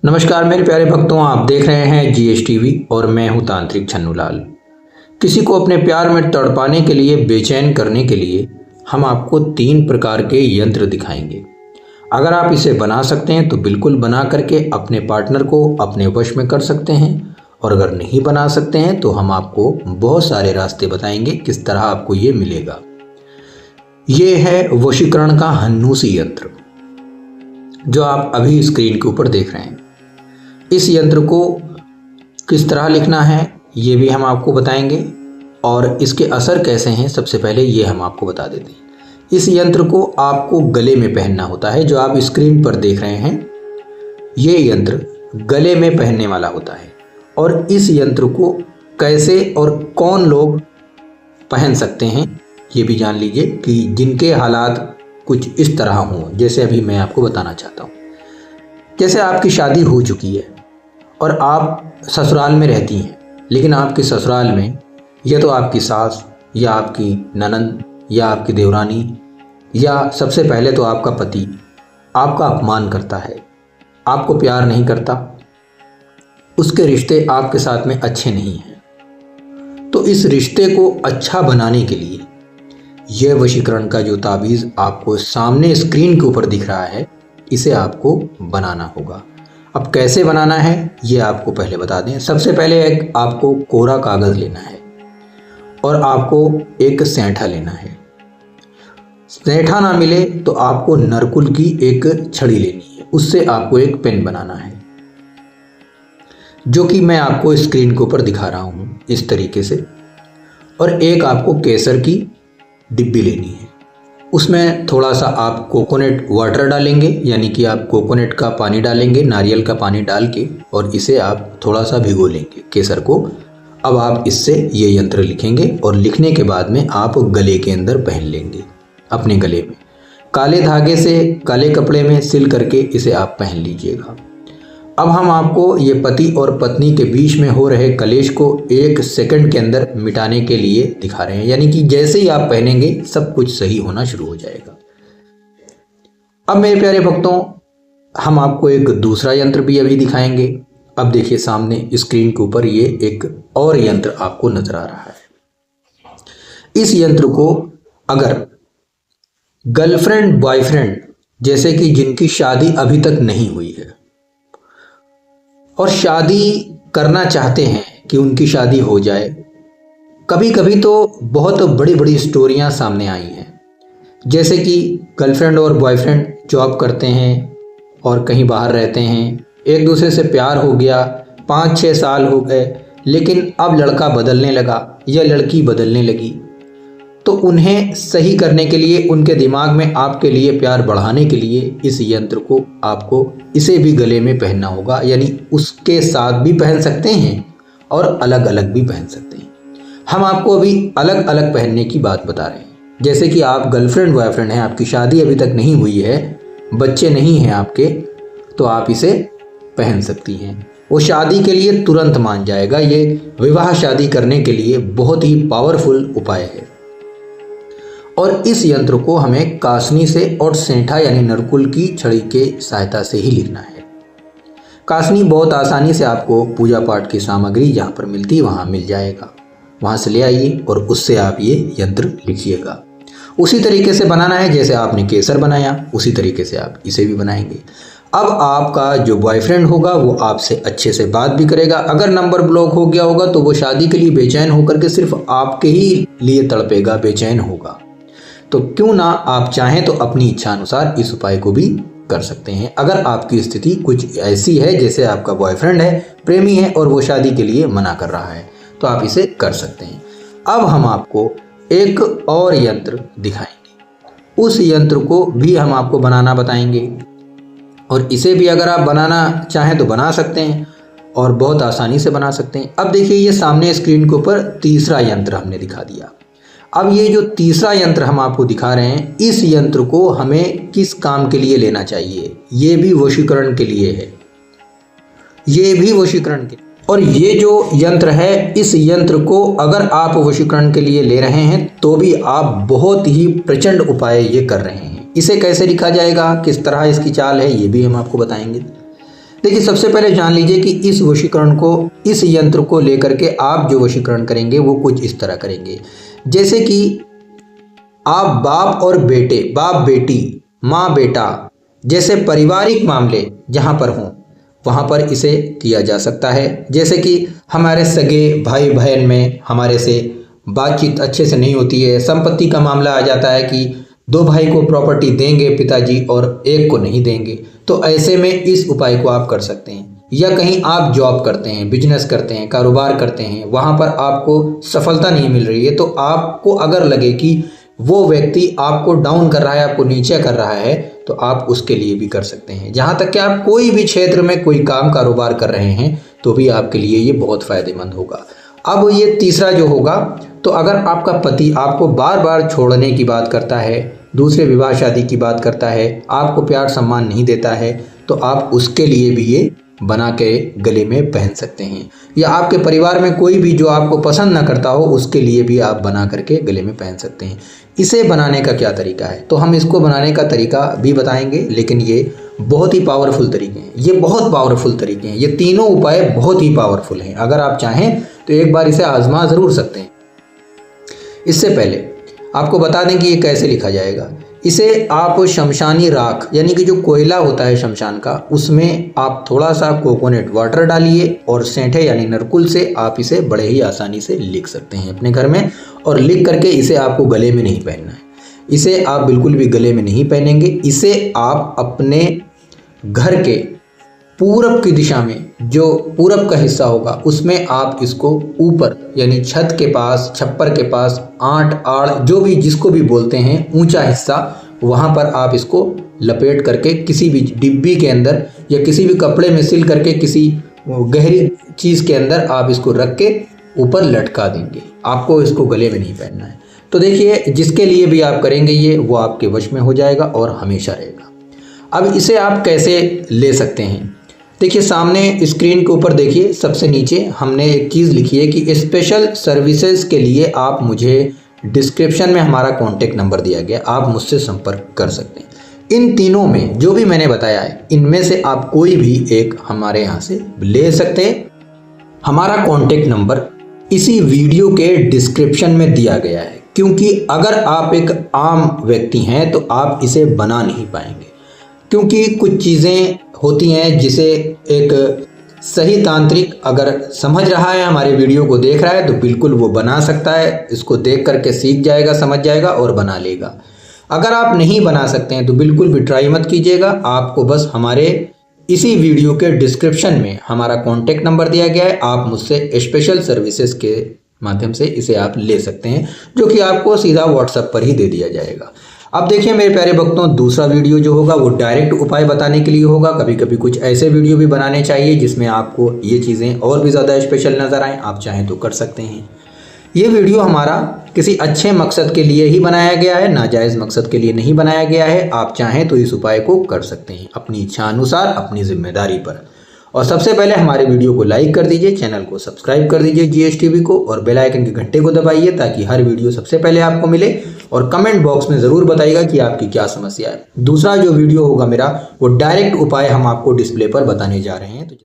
नमस्कार मेरे प्यारे भक्तों, आप देख रहे हैं जीएस टीवी और मैं हूं तांत्रिक छन्नूलाल। किसी को अपने प्यार में तड़पाने के लिए, बेचैन करने के लिए हम आपको 3 प्रकार के यंत्र दिखाएंगे। अगर आप इसे बना सकते हैं तो बिल्कुल बना करके अपने पार्टनर को अपने वश में कर सकते हैं, और अगर नहीं बना सकते हैं तो हम आपको बहुत सारे रास्ते बताएंगे किस तरह आपको ये मिलेगा। ये है वशीकरण का हन्नूसी यंत्र जो आप अभी स्क्रीन के ऊपर देख रहे हैं। इस यंत्र को किस तरह लिखना है ये भी हम आपको बताएंगे, और इसके असर कैसे हैं सबसे पहले ये हम आपको बता देते हैं। इस यंत्र को आपको गले में पहनना होता है। जो आप स्क्रीन पर देख रहे हैं ये यंत्र गले में पहनने वाला होता है। और इस यंत्र को कैसे और कौन लोग पहन सकते हैं ये भी जान लीजिए, कि जिनके हालात कुछ इस तरह हों, जैसे अभी मैं आपको बताना चाहता हूँ। जैसे आपकी शादी हो चुकी है और आप ससुराल में रहती हैं, लेकिन आपके ससुराल में या तो आपकी सास या आपकी ननंद या आपकी देवरानी या सबसे पहले तो आपका पति आपका अपमान करता है, आपको प्यार नहीं करता, उसके रिश्ते आपके साथ में अच्छे नहीं हैं। तो इस रिश्ते को अच्छा बनाने के लिए यह वशीकरण का जो ताबीज़ आपको सामने स्क्रीन के ऊपर दिख रहा है, इसे आपको बनाना होगा। अब कैसे बनाना है ये आपको पहले बता दें। सबसे पहले आपको कोरा कागज़ लेना है और आपको एक सेंठा लेना है। सेंठा ना मिले तो आपको नरकुल की एक छड़ी लेनी है, उससे आपको एक पेन बनाना है, जो कि मैं आपको स्क्रीन के ऊपर दिखा रहा हूँ इस तरीके से। और एक आपको केसर की डिब्बी लेनी है, उसमें थोड़ा सा आप कोकोनट वाटर डालेंगे, यानी कि आप कोकोनट का पानी डालेंगे, नारियल का पानी डाल के, और इसे आप थोड़ा सा भिगो लेंगे केसर को। अब आप इससे ये यंत्र लिखेंगे और लिखने के बाद में आप गले के अंदर पहन लेंगे। अपने गले में काले धागे से, काले कपड़े में सिल करके इसे आप पहन लीजिएगा। अब हम आपको ये पति और पत्नी के बीच में हो रहे कलेश को 1 सेकंड के अंदर मिटाने के लिए दिखा रहे हैं, यानी कि जैसे ही आप पहनेंगे सब कुछ सही होना शुरू हो जाएगा। अब मेरे प्यारे भक्तों, हम आपको एक दूसरा यंत्र भी अभी दिखाएंगे। अब देखिए सामने स्क्रीन के ऊपर ये एक और यंत्र आपको नजर आ रहा है। इस यंत्र को अगर गर्लफ्रेंड बॉयफ्रेंड, जैसे कि जिनकी शादी अभी तक नहीं हुई है और शादी करना चाहते हैं कि उनकी शादी हो जाए, कभी कभी तो बहुत बड़ी बड़ी स्टोरियां सामने आई हैं, जैसे कि गर्लफ्रेंड और बॉयफ्रेंड जॉब करते हैं और कहीं बाहर रहते हैं, एक दूसरे से प्यार हो गया, 5-6 साल हो गए, लेकिन अब लड़का बदलने लगा या लड़की बदलने लगी। तो उन्हें सही करने के लिए, उनके दिमाग में आपके लिए प्यार बढ़ाने के लिए इस यंत्र को आपको इसे भी गले में पहनना होगा, यानी उसके साथ भी पहन सकते हैं और अलग अलग भी पहन सकते हैं। हम आपको अभी अलग अलग पहनने की बात बता रहे हैं। जैसे कि आप गर्लफ्रेंड बॉयफ्रेंड हैं, आपकी शादी अभी तक नहीं हुई है, बच्चे नहीं हैं आपके, तो आप इसे पहन सकती हैं। वो शादी के लिए तुरंत मान जाएगा। ये विवाह शादी करने के लिए बहुत ही पावरफुल उपाय है। और इस यंत्र को हमें कासनी से और सेंठा यानी नरकुल की छड़ी के सहायता से ही लिखना है। कासनी बहुत आसानी से आपको पूजा पाठ की सामग्री जहाँ पर मिलती है वहाँ मिल जाएगा, वहाँ से ले आइए और उससे आप ये यंत्र लिखिएगा। उसी तरीके से बनाना है जैसे आपने केसर बनाया, उसी तरीके से आप इसे भी बनाएंगे। अब आपका जो बॉयफ्रेंड होगा वो आपसे अच्छे से बात भी करेगा। अगर नंबर ब्लॉक हो गया होगा तो वो शादी के लिए बेचैन होकर के सिर्फ आपके ही लिए तड़पेगा, बेचैन होगा। तो क्यों ना आप चाहें तो अपनी इच्छा अनुसार इस उपाय को भी कर सकते हैं। अगर आपकी स्थिति कुछ ऐसी है जैसे आपका बॉयफ्रेंड है, प्रेमी है और वो शादी के लिए मना कर रहा है, तो आप इसे कर सकते हैं। अब हम आपको एक और यंत्र दिखाएंगे। उस यंत्र को भी हम आपको बनाना बताएंगे, और इसे भी अगर आप बनाना चाहें तो बना सकते हैं और बहुत आसानी से बना सकते हैं। अब देखिए ये सामने स्क्रीन के ऊपर तीसरा यंत्र हमने दिखा दिया। अब ये जो तीसरा यंत्र हम आपको दिखा रहे हैं, इस यंत्र को हमें किस काम के लिए लेना चाहिए? ये भी वशीकरण के लिए है, ये भी वशीकरण के। और ये जो यंत्र है, इस यंत्र को अगर आप वशीकरण के लिए ले रहे हैं तो भी आप बहुत ही प्रचंड उपाय ये कर रहे हैं। इसे कैसे लिखा जाएगा, किस तरह इसकी चाल है, ये भी हम आपको बताएंगे। देखिए सबसे पहले जान लीजिए कि इस वशीकरण को, इस यंत्र को लेकर के आप जो वशीकरण करेंगे वो कुछ इस तरह करेंगे, जैसे कि आप बाप और बेटे, बाप बेटी, माँ बेटा जैसे पारिवारिक मामले जहाँ पर हों वहाँ पर इसे किया जा सकता है। जैसे कि हमारे सगे भाई बहन में हमारे से बातचीत अच्छे से नहीं होती है, संपत्ति का मामला आ जाता है कि दो भाई को प्रॉपर्टी देंगे पिताजी और एक को नहीं देंगे, तो ऐसे में इस उपाय को आप कर सकते हैं। या कहीं आप जॉब करते हैं, बिजनेस करते हैं, कारोबार करते हैं, वहाँ पर आपको सफलता नहीं मिल रही है, तो आपको अगर लगे कि वो व्यक्ति आपको डाउन कर रहा है, आपको नीचे कर रहा है, तो आप उसके लिए भी कर सकते हैं। जहाँ तक कि आप कोई भी क्षेत्र में कोई काम कारोबार कर रहे हैं तो भी आपके लिए ये बहुत फ़ायदेमंद होगा। अब ये तीसरा जो होगा, तो अगर आपका पति आपको बार बार छोड़ने की बात करता है, दूसरे विवाह शादी की बात करता है, आपको प्यार सम्मान नहीं देता है, तो आप उसके लिए भी ये बना के गले में पहन सकते हैं। या आपके परिवार में कोई भी जो आपको पसंद ना करता हो उसके लिए भी आप बना करके गले में पहन सकते हैं। इसे बनाने का क्या तरीका है, तो हम इसको बनाने का तरीका भी बताएंगे, लेकिन ये बहुत ही पावरफुल तरीके हैं, ये बहुत पावरफुल तरीके हैं, ये तीनों उपाय बहुत ही पावरफुल हैं। अगर आप चाहें तो एक बार इसे आजमा ज़रूर सकते हैं। इससे पहले आपको बता दें कि ये कैसे लिखा जाएगा। इसे आप शमशानी राख यानी कि जो कोयला होता है शमशान का, उसमें आप थोड़ा सा कोकोनट वाटर डालिए और सेंठे यानी नरकुल से आप इसे बड़े ही आसानी से लिख सकते हैं अपने घर में। और लिख करके इसे आपको गले में नहीं पहनना है, इसे आप बिल्कुल भी गले में नहीं पहनेंगे। इसे आप अपने घर के पूरब की दिशा में, जो पूरब का हिस्सा होगा उसमें आप इसको ऊपर यानी छत के पास, छप्पर के पास, आंट आड़ जो भी जिसको भी बोलते हैं ऊंचा हिस्सा, वहाँ पर आप इसको लपेट करके किसी भी डिब्बी के अंदर या किसी भी कपड़े में सिल करके किसी गहरी चीज़ के अंदर आप इसको रख के ऊपर लटका देंगे। आपको इसको गले में नहीं पहनना है। तो देखिए जिसके लिए भी आप करेंगे ये, वो आपके वश में हो जाएगा और हमेशा रहेगा। अब इसे आप कैसे ले सकते हैं, देखिए सामने स्क्रीन के ऊपर देखिए सबसे नीचे हमने एक चीज़ लिखी है कि स्पेशल सर्विसेज के लिए आप मुझे, डिस्क्रिप्शन में हमारा कॉन्टेक्ट नंबर दिया गया, आप मुझसे संपर्क कर सकते हैं। इन तीनों में जो भी मैंने बताया है इनमें से आप कोई भी एक हमारे यहाँ से ले सकते हैं। हमारा कॉन्टेक्ट नंबर इसी वीडियो के डिस्क्रिप्शन में दिया गया है, क्योंकि अगर आप एक आम व्यक्ति हैं तो आप इसे बना नहीं पाएंगे, क्योंकि कुछ चीज़ें होती हैं जिसे एक सही तांत्रिक अगर समझ रहा है, हमारे वीडियो को देख रहा है, तो बिल्कुल वो बना सकता है। इसको देख करके सीख जाएगा, समझ जाएगा और बना लेगा। अगर आप नहीं बना सकते हैं तो बिल्कुल भी ट्राई मत कीजिएगा। आपको बस हमारे इसी वीडियो के डिस्क्रिप्शन में हमारा कॉन्टेक्ट नंबर दिया गया है, आप मुझसे स्पेशल सर्विसेज के माध्यम से इसे आप ले सकते हैं, जो कि आपको सीधा व्हाट्सएप पर ही दे दिया जाएगा। अब देखिए मेरे प्यारे भक्तों, दूसरा वीडियो जो होगा वो डायरेक्ट उपाय बताने के लिए होगा। कभी कभी कुछ ऐसे वीडियो भी बनाने चाहिए जिसमें आपको ये चीज़ें और भी ज़्यादा स्पेशल नज़र आएँ, आप चाहें तो कर सकते हैं। ये वीडियो हमारा किसी अच्छे मकसद के लिए ही बनाया गया है, नाजायज़ मकसद के लिए नहीं बनाया गया है। आप चाहें तो इस उपाय को कर सकते हैं अपनी इच्छा अनुसार, अपनी जिम्मेदारी पर। और सबसे पहले हमारे वीडियो को लाइक कर दीजिए, चैनल को सब्सक्राइब कर दीजिए GSTV को, और बेल आइकन के घंटे को दबाइए ताकि हर वीडियो सबसे पहले आपको मिले। और कमेंट बॉक्स में ज़रूर बताइएगा कि आपकी क्या समस्या है। दूसरा जो वीडियो होगा मेरा, वो डायरेक्ट उपाय हम आपको डिस्प्ले पर बताने जा रहे हैं।